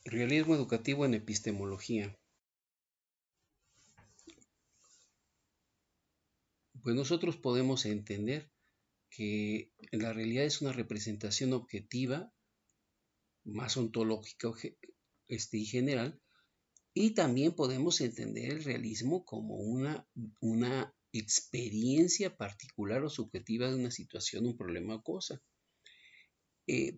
Realismo educativo en epistemología. Pues nosotros podemos entender que la realidad es una representación objetiva, más ontológica y general, y también podemos entender el realismo como una experiencia particular o subjetiva de una situación, un problema o cosa.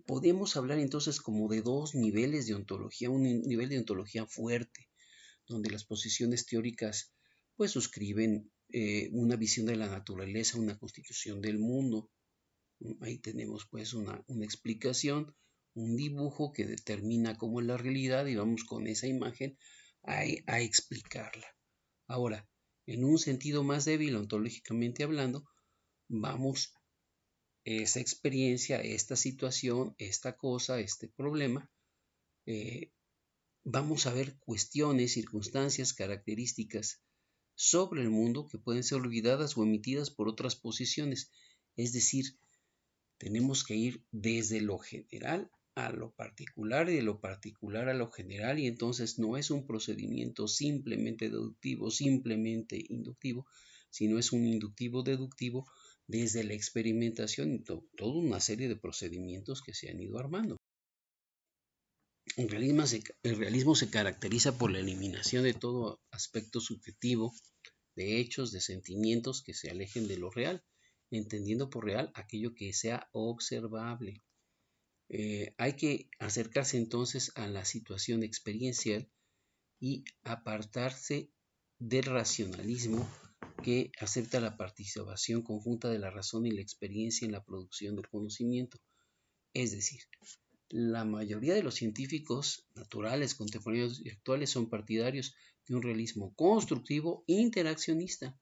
Podemos hablar entonces como de dos niveles de ontología, un nivel de ontología fuerte, donde las posiciones teóricas pues suscriben una visión de la naturaleza, una constitución del mundo. Ahí tenemos pues una explicación, un dibujo que determina cómo es la realidad y vamos con esa imagen a explicarla. Ahora, en un sentido más débil, ontológicamente hablando, vamos esa experiencia, esta situación, esta cosa, este problema, vamos a ver cuestiones, circunstancias, características sobre el mundo que pueden ser olvidadas o emitidas por otras posiciones. Es decir, tenemos que ir desde lo general a lo particular y de lo particular a lo general, y entonces no es un procedimiento simplemente deductivo, simplemente inductivo, sino es un inductivo deductivo desde la experimentación y toda una serie de procedimientos que se han ido armando. El realismo se caracteriza por la eliminación de todo aspecto subjetivo, de hechos, de sentimientos que se alejen de lo real, entendiendo por real aquello que sea observable. Hay que acercarse entonces a la situación experiencial y apartarse del racionalismo que acepta la participación conjunta de la razón y la experiencia en la producción del conocimiento. Es decir, la mayoría de los científicos naturales, contemporáneos y actuales son partidarios de un realismo constructivo interaccionista.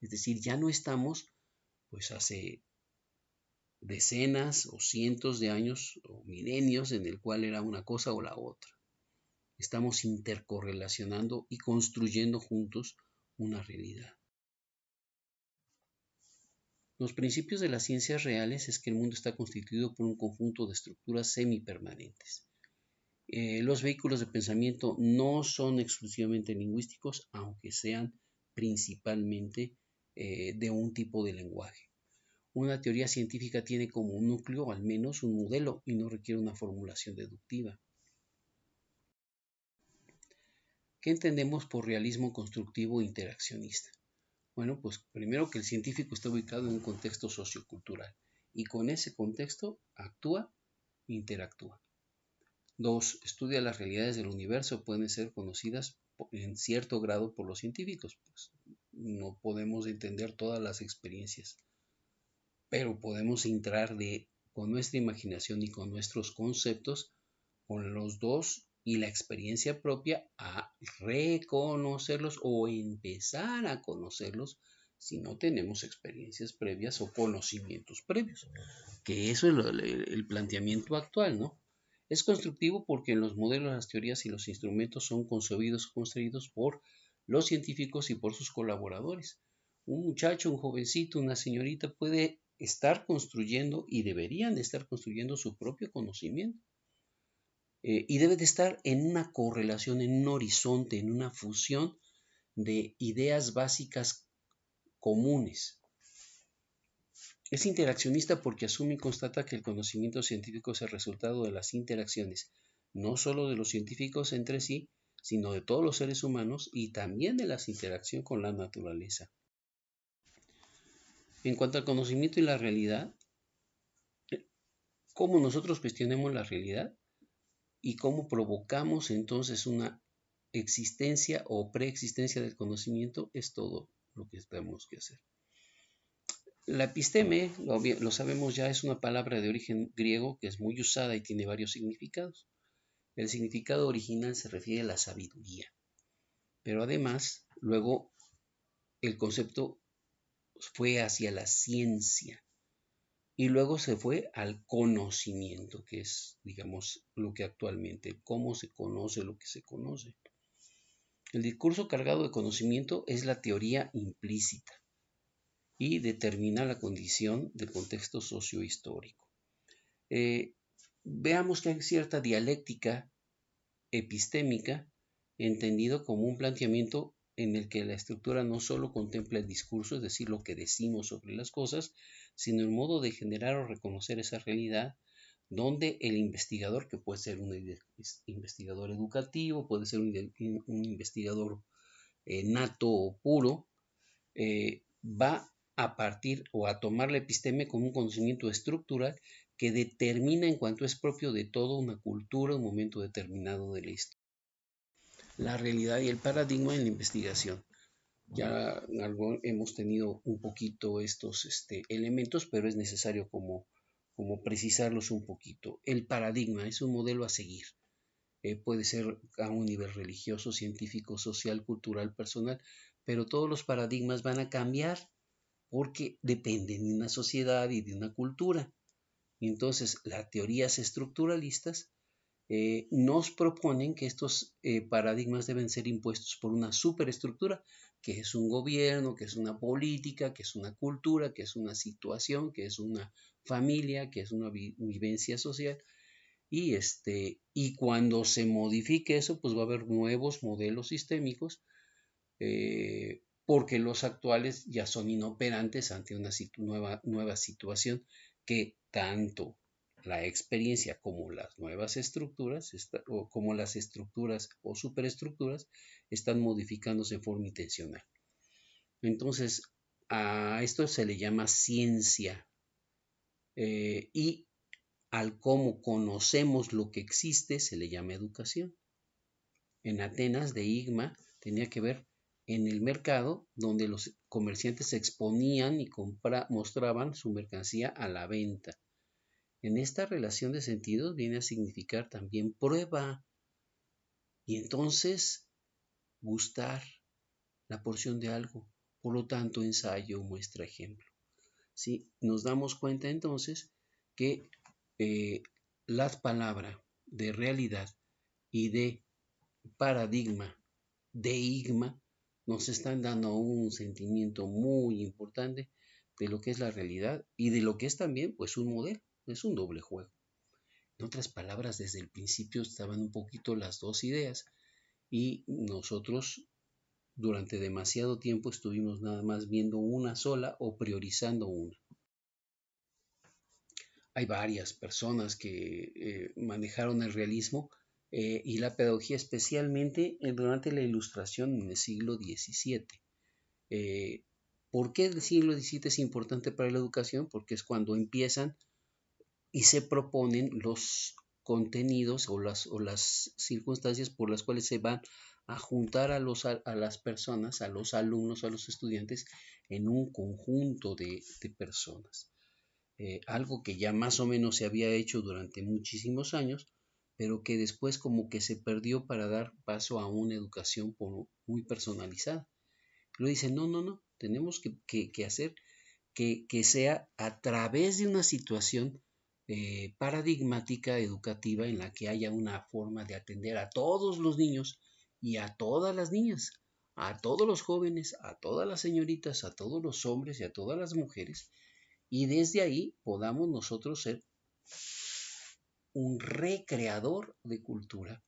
Es decir, ya no estamos, pues hace decenas o cientos de años o milenios en el cual era una cosa o la otra. Estamos intercorrelacionando y construyendo juntos una realidad. Los principios de las ciencias reales es que el mundo está constituido por un conjunto de estructuras semipermanentes. Los vehículos de pensamiento no son exclusivamente lingüísticos, aunque sean principalmente de un tipo de lenguaje. Una teoría científica tiene como núcleo al menos un modelo y no requiere una formulación deductiva. ¿Qué entendemos por realismo constructivo e interaccionista? Bueno, pues primero que el científico está ubicado en un contexto sociocultural y con ese contexto actúa e interactúa. 2. Estudia las realidades del universo, pueden ser conocidas en cierto grado por los científicos. Pues no podemos entender todas las experiencias, pero podemos entrar con nuestra imaginación y con nuestros conceptos, con los dos y la experiencia propia, a reconocerlos o empezar a conocerlos si no tenemos experiencias previas o conocimientos previos, que eso es el planteamiento actual, ¿no? Es constructivo porque en los modelos, las teorías y los instrumentos son concebidos o construidos por los científicos y por sus colaboradores. Un muchacho, un jovencito, una señorita puede estar construyendo y deberían de estar construyendo su propio conocimiento. Y debe de estar en una correlación, en un horizonte, en una fusión de ideas básicas comunes. Es interaccionista porque asume y constata que el conocimiento científico es el resultado de las interacciones, no solo de los científicos entre sí, sino de todos los seres humanos y también de la interacción con la naturaleza. En cuanto al conocimiento y la realidad, cómo nosotros cuestionemos la realidad y cómo provocamos entonces una existencia o preexistencia del conocimiento es todo lo que tenemos que hacer. La episteme, lo sabemos ya, es una palabra de origen griego que es muy usada y tiene varios significados. El significado original se refiere a la sabiduría, pero además luego el concepto fue hacia la ciencia y luego se fue al conocimiento, que es, digamos, lo que actualmente, cómo se conoce lo que se conoce. El discurso cargado de conocimiento es la teoría implícita y determina la condición del contexto sociohistórico. Veamos que hay cierta dialéctica epistémica, entendido como un planteamiento en el que la estructura no solo contempla el discurso, es decir, lo que decimos sobre las cosas, sino el modo de generar o reconocer esa realidad, donde el investigador, que puede ser un investigador educativo, puede ser un investigador nato o puro, va a partir o a tomar la episteme como un conocimiento estructural que determina en cuanto es propio de toda una cultura, un momento determinado de la historia. La realidad y el paradigma en la investigación. Ya algo hemos tenido un poquito estos elementos, pero es necesario como precisarlos un poquito. El paradigma es un modelo a seguir. Puede ser a un nivel religioso, científico, social, cultural, personal, pero todos los paradigmas van a cambiar porque dependen de una sociedad y de una cultura. Entonces, las teorías estructuralistas nos proponen que estos paradigmas deben ser impuestos por una superestructura, que es un gobierno, que es una política, que es una cultura, que es una situación, que es una familia, que es una vivencia social. Y cuando se modifique eso, pues va a haber nuevos modelos sistémicos, porque los actuales ya son inoperantes ante una nueva situación que tanto la experiencia como las nuevas estructuras, o como las estructuras o superestructuras, están modificándose en forma intencional. Entonces, a esto se le llama ciencia, y al cómo conocemos lo que existe se le llama educación. En Atenas, de Igma, tenía que ver en el mercado donde los comerciantes exponían y mostraban su mercancía a la venta. En esta relación de sentidos viene a significar también prueba y entonces gustar la porción de algo. Por lo tanto, ensayo, muestra, ejemplo. ¿Sí? Nos damos cuenta entonces que la palabra de realidad y de paradigma, de igma, nos están dando un sentimiento muy importante de lo que es la realidad y de lo que es también pues un modelo, es un doble juego. En otras palabras, desde el principio estaban un poquito las dos ideas y nosotros durante demasiado tiempo estuvimos nada más viendo una sola o priorizando una. Hay varias personas que manejaron el realismo y la pedagogía, especialmente durante la Ilustración en el siglo XVII. ¿Por qué el siglo XVII es importante para la educación? Porque es cuando empiezan y se proponen los contenidos o las circunstancias por las cuales se van a juntar a las personas, a los alumnos, a los estudiantes en un conjunto de personas. Algo que ya más o menos se había hecho durante muchísimos años, pero que después como que se perdió para dar paso a una educación muy personalizada. Lo dicen, no, tenemos que hacer que sea a través de una situación paradigmática educativa en la que haya una forma de atender a todos los niños y a todas las niñas, a todos los jóvenes, a todas las señoritas, a todos los hombres y a todas las mujeres, y desde ahí podamos nosotros ser un recreador de cultura.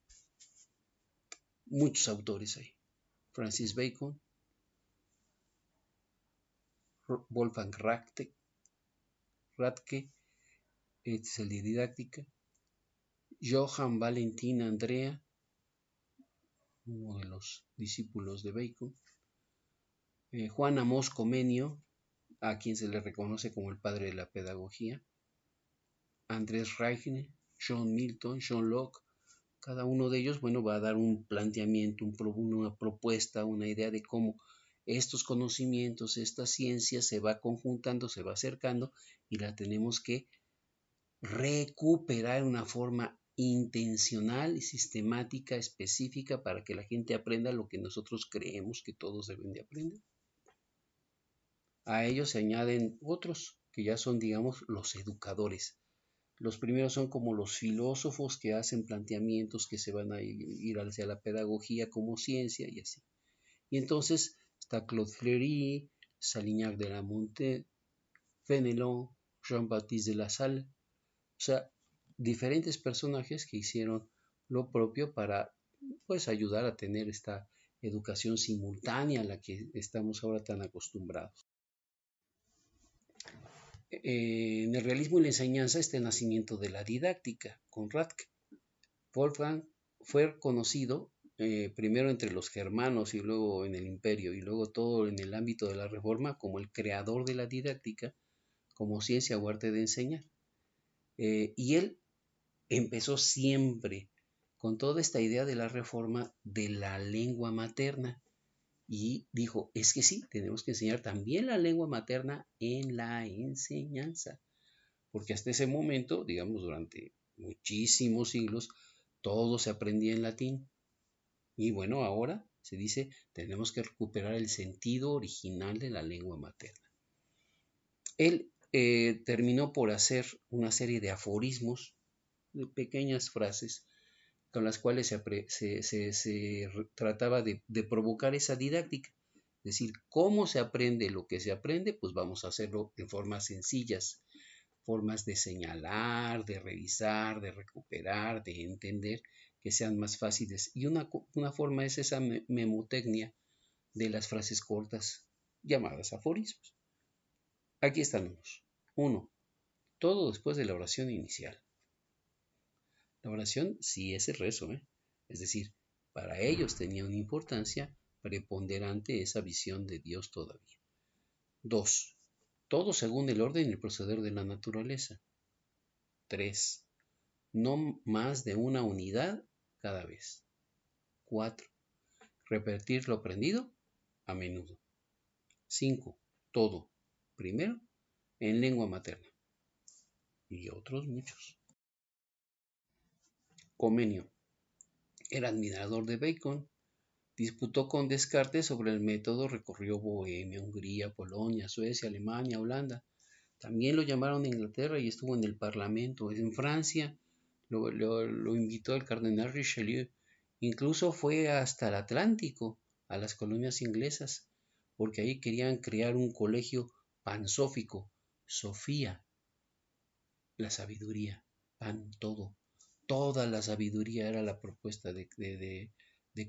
Muchos autores hay. Francis Bacon, Wolfgang Ratke, este es el de didáctica, Johann Valentin Andrea, uno de los discípulos de Bacon, Juan Amos Comenio, a quien se le reconoce como el padre de la pedagogía, Andrés Reichner, John Milton, John Locke. Cada uno de ellos, bueno, va a dar un planteamiento, una propuesta, una idea de cómo estos conocimientos, esta ciencia se va conjuntando, se va acercando y la tenemos que recuperar de una forma intencional y sistemática, específica, para que la gente aprenda lo que nosotros creemos que todos deben de aprender. A ellos se añaden otros que ya son, digamos, los educadores. Los primeros son como los filósofos que hacen planteamientos que se van a ir hacia la pedagogía como ciencia y así. Y entonces está Claude Fleury, Salignac de la Montaigne, Fenelon, Jean-Baptiste de la Salle, o sea, diferentes personajes que hicieron lo propio para pues ayudar a tener esta educación simultánea a la que estamos ahora tan acostumbrados. En el realismo y la enseñanza está el nacimiento de la didáctica con Radke. Wolfgang fue conocido primero entre los germanos y luego en el imperio y luego todo en el ámbito de la reforma como el creador de la didáctica como ciencia o arte de enseñar. Y él empezó siempre con toda esta idea de la reforma de la lengua materna y dijo, es que sí, tenemos que enseñar también la lengua materna en la enseñanza, porque hasta ese momento, digamos, durante muchísimos siglos, todo se aprendía en latín. Y bueno, ahora se dice, tenemos que recuperar el sentido original de la lengua materna. Él terminó por hacer una serie de aforismos, de pequeñas frases, con las cuales se trataba de provocar esa didáctica. Es decir, ¿cómo se aprende lo que se aprende? Pues vamos a hacerlo en formas sencillas, formas de señalar, de revisar, de recuperar, de entender, que sean más fáciles. Y una forma es esa memotecnia de las frases cortas llamadas aforismos. Aquí están unos. 1. Todo después de la oración inicial. La oración sí es el rezo, es decir, para ellos tenía una importancia preponderante esa visión de Dios todavía. 2. Todo según el orden y el proceder de la naturaleza. 3. No más de una unidad cada vez. 4. Repetir lo aprendido a menudo. 5. Todo, primero, en lengua materna. Y otros muchos. Comenio. Era admirador de Bacon. Disputó con Descartes sobre el método, recorrió Bohemia, Hungría, Polonia, Suecia, Alemania, Holanda. También lo llamaron a Inglaterra y estuvo en el Parlamento. En Francia lo invitó el cardenal Richelieu. Incluso fue hasta el Atlántico, a las colonias inglesas, porque ahí querían crear un colegio pansófico. Sofía, la sabiduría, pan, todo. Toda la sabiduría era la propuesta de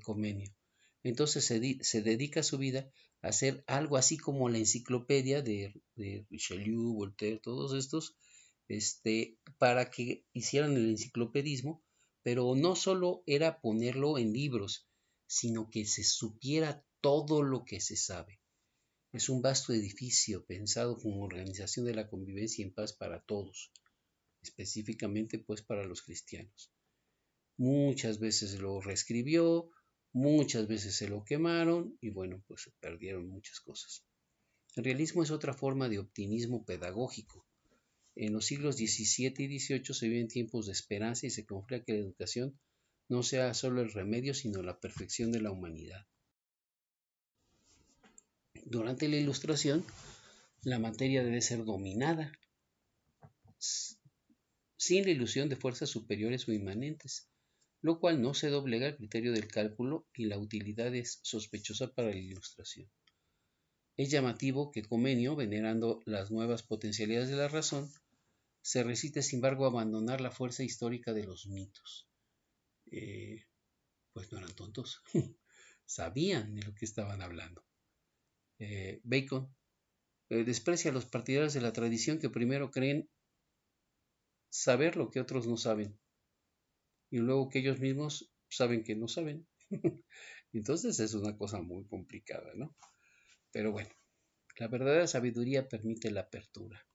Comenio. Entonces se dedica su vida a hacer algo así como la enciclopedia de Richelieu, Voltaire, todos estos, para que hicieran el enciclopedismo, pero no solo era ponerlo en libros, sino que se supiera todo lo que se sabe. Es un vasto edificio pensado como organización de la convivencia en paz para todos, específicamente pues para los cristianos. Muchas veces lo reescribió, muchas veces se lo quemaron y bueno, pues se perdieron muchas cosas. El realismo es otra forma de optimismo pedagógico. En los siglos XVII y XVIII se viven tiempos de esperanza y se confía que la educación no sea solo el remedio, sino la perfección de la humanidad. Durante la Ilustración, la materia debe ser dominada, sin la ilusión de fuerzas superiores o inmanentes, lo cual no se doblega al criterio del cálculo y la utilidad es sospechosa para la Ilustración. Es llamativo que Comenio, venerando las nuevas potencialidades de la razón, se resiste sin embargo a abandonar la fuerza histórica de los mitos. Pues no eran tontos, sabían de lo que estaban hablando. Bacon desprecia a los partidarios de la tradición que primero creen saber lo que otros no saben y luego que ellos mismos saben que no saben. Entonces es una cosa muy complicada, ¿no? Pero bueno, la verdadera sabiduría permite la apertura.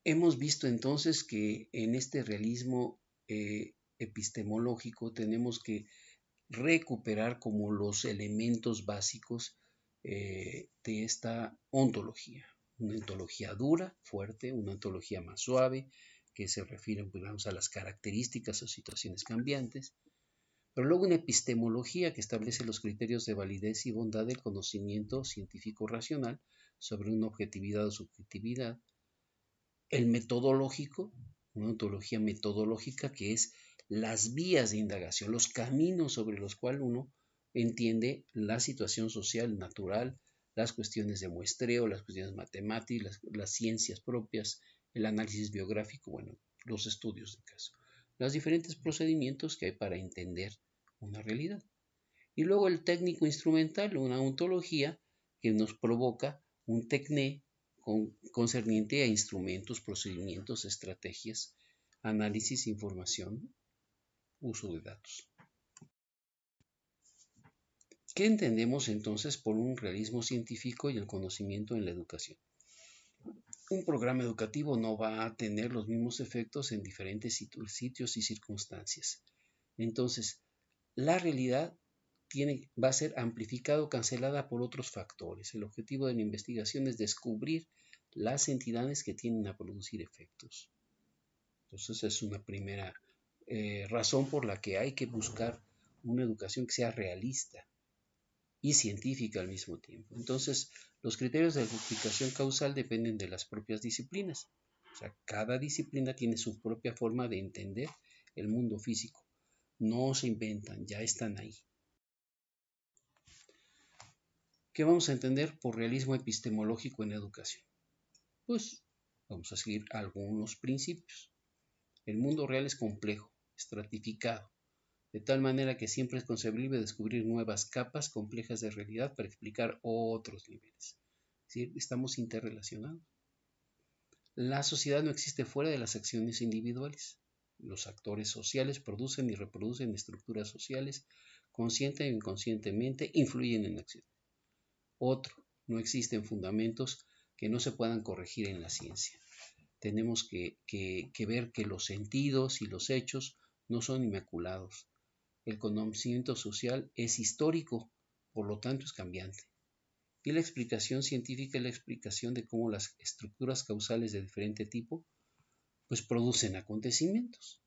Hemos visto entonces que en este realismo epistemológico tenemos que recuperar como los elementos básicos de esta ontología. Una ontología dura, fuerte, una ontología más suave, que se refiere digamos, a las características o situaciones cambiantes, pero luego una epistemología que establece los criterios de validez y bondad del conocimiento científico racional sobre una objetividad o subjetividad, el metodológico, una ontología metodológica que es las vías de indagación, los caminos sobre los cuales uno entiende la situación social natural, las cuestiones de muestreo, las cuestiones matemáticas, las ciencias propias, el análisis biográfico, bueno, los estudios de caso, los diferentes procedimientos que hay para entender una realidad. Y luego el técnico instrumental, una ontología que nos provoca un tecné concerniente a instrumentos, procedimientos, estrategias, análisis, información, uso de datos. ¿Qué entendemos entonces por un realismo científico y el conocimiento en la educación? Un programa educativo no va a tener los mismos efectos en diferentes sitios y circunstancias. Entonces, la realidad va a ser amplificada o cancelada por otros factores. El objetivo de la investigación es descubrir las entidades que tienden a producir efectos. Entonces, es una primera razón por la que hay que buscar una educación que sea realista y científica al mismo tiempo. Entonces, los criterios de explicación causal dependen de las propias disciplinas. O sea, cada disciplina tiene su propia forma de entender el mundo físico. No se inventan, ya están ahí. ¿Qué vamos a entender por realismo epistemológico en la educación? Pues vamos a seguir algunos principios. El mundo real es complejo, estratificado, de tal manera que siempre es concebible descubrir nuevas capas complejas de realidad para explicar otros niveles. Es decir, estamos interrelacionados. La sociedad no existe fuera de las acciones individuales. Los actores sociales producen y reproducen estructuras sociales, consciente e inconscientemente influyen en la acción. Otro, no existen fundamentos que no se puedan corregir en la ciencia. Tenemos que ver que los sentidos y los hechos no son inmaculados. El conocimiento social es histórico, por lo tanto es cambiante. Y la explicación científica es la explicación de cómo las estructuras causales de diferente tipo pues producen acontecimientos.